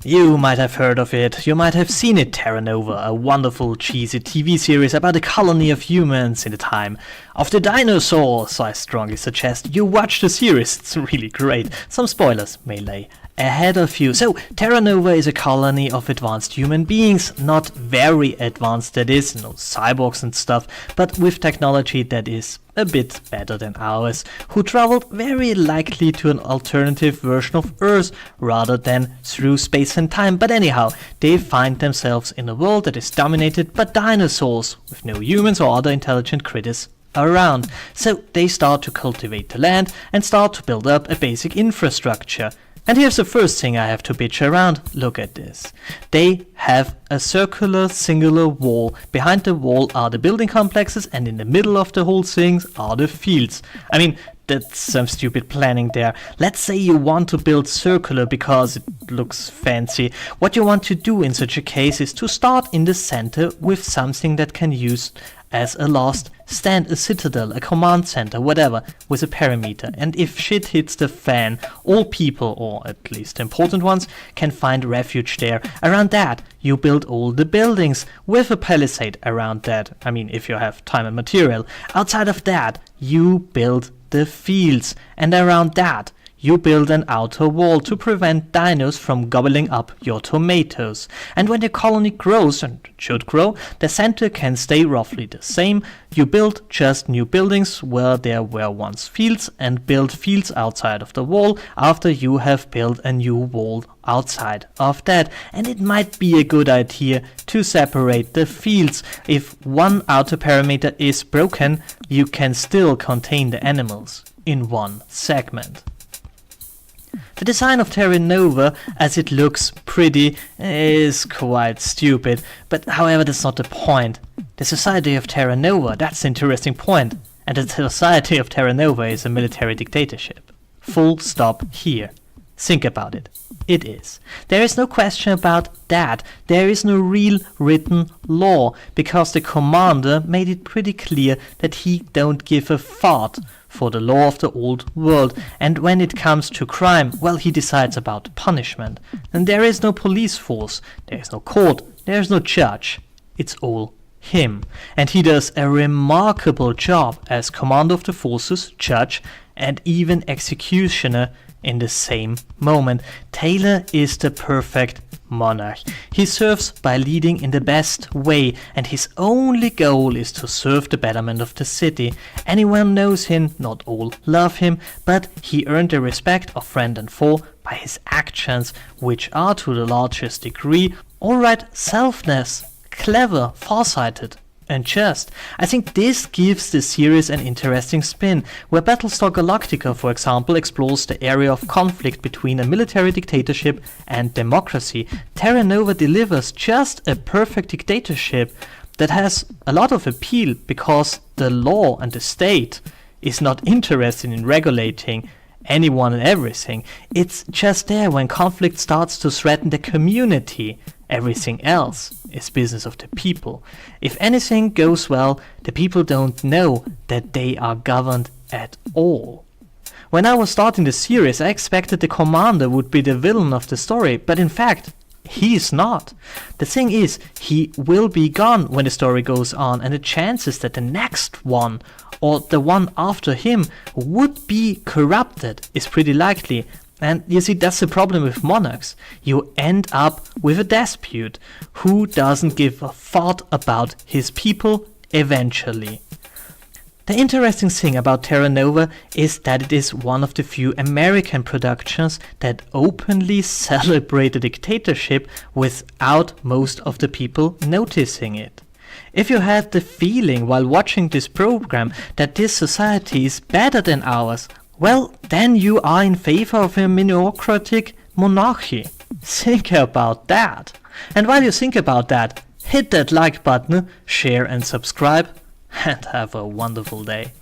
You might have heard of it, you might have seen it, Terra Nova, a wonderful cheesy TV series about a colony of humans in the time of the dinosaurs. I strongly suggest you watch the series, it's really great. Some spoilers may lay ahead of you. So, Terra Nova is a colony of advanced human beings, not very advanced that is, no cyborgs and stuff, but with technology that is a bit better than ours, who traveled very likely to an alternative version of Earth rather than through space and time. But anyhow, they find themselves in a world that is dominated by dinosaurs, with no humans or other intelligent critters around. So they start to cultivate the land and start to build up a basic infrastructure. And here's the first thing I have to bitch around. Look at this. They have a circular singular wall. Behind the wall are the building complexes, and in the middle of the whole thing are the fields. I mean, that's some stupid planning there. Let's say you want to build circular because it looks fancy. What you want to do in such a case is to start in the center with something that can use as a last stand, a citadel, a command center, whatever, with a perimeter. And if shit hits the fan, all people, or at least important ones, can find refuge there. Around that, you build all the buildings with a palisade around that. I mean, if you have time and material. Outside of that, you build the fields, and around that, you build an outer wall to prevent dinos from gobbling up your tomatoes. And when the colony grows, and it should grow, the center can stay roughly the same. You build just new buildings where there were once fields, and build fields outside of the wall after you have built a new wall outside of that. And it might be a good idea to separate the fields. If one outer perimeter is broken, you can still contain the animals in one segment. The design of Terra Nova, as it looks pretty, is quite stupid, but however that's not the point. The society of Terra Nova, that's the interesting point, and the society of Terra Nova is a military dictatorship. Full stop here. Think about it. It is. There is no question about that. There is no real written law, because the commander made it pretty clear that he don't give a fart for the law of the old world, and when it comes to crime, well, he decides about punishment. And there is no police force, there is no court, there is no judge. It's all him. And he does a remarkable job as commander of the forces, judge, and even executioner in the same moment. Taylor is the perfect monarch. He serves by leading in the best way, and his only goal is to serve the betterment of the city. Anyone knows him, not all love him, but he earned the respect of friend and foe by his actions, which are to the largest degree alright selfless, clever, farsighted, and just. I think this gives the series an interesting spin, where Battlestar Galactica, for example, explores the area of conflict between a military dictatorship and democracy. Terra Nova delivers just a perfect dictatorship that has a lot of appeal because the law and the state is not interested in regulating anyone and everything. It's just there when conflict starts to threaten the community. Everything else is business of the people. If anything goes well, the people don't know that they are governed at all. When I was starting the series, I expected the commander would be the villain of the story, but in fact, he's not. The thing is, he will be gone when the story goes on, and the chances that the next one or the one after him would be corrupted is pretty likely. And you see, that's the problem with monarchs. You end up with a despot who doesn't give a thought about his people eventually. The interesting thing about Terra Nova is that it is one of the few American productions that openly celebrate a dictatorship without most of the people noticing it. If you had the feeling while watching this program that this society is better than ours, well, then you are in favor of a minocratic monarchy. Think about that. And while you think about that, hit that like button, share and subscribe, and have a wonderful day.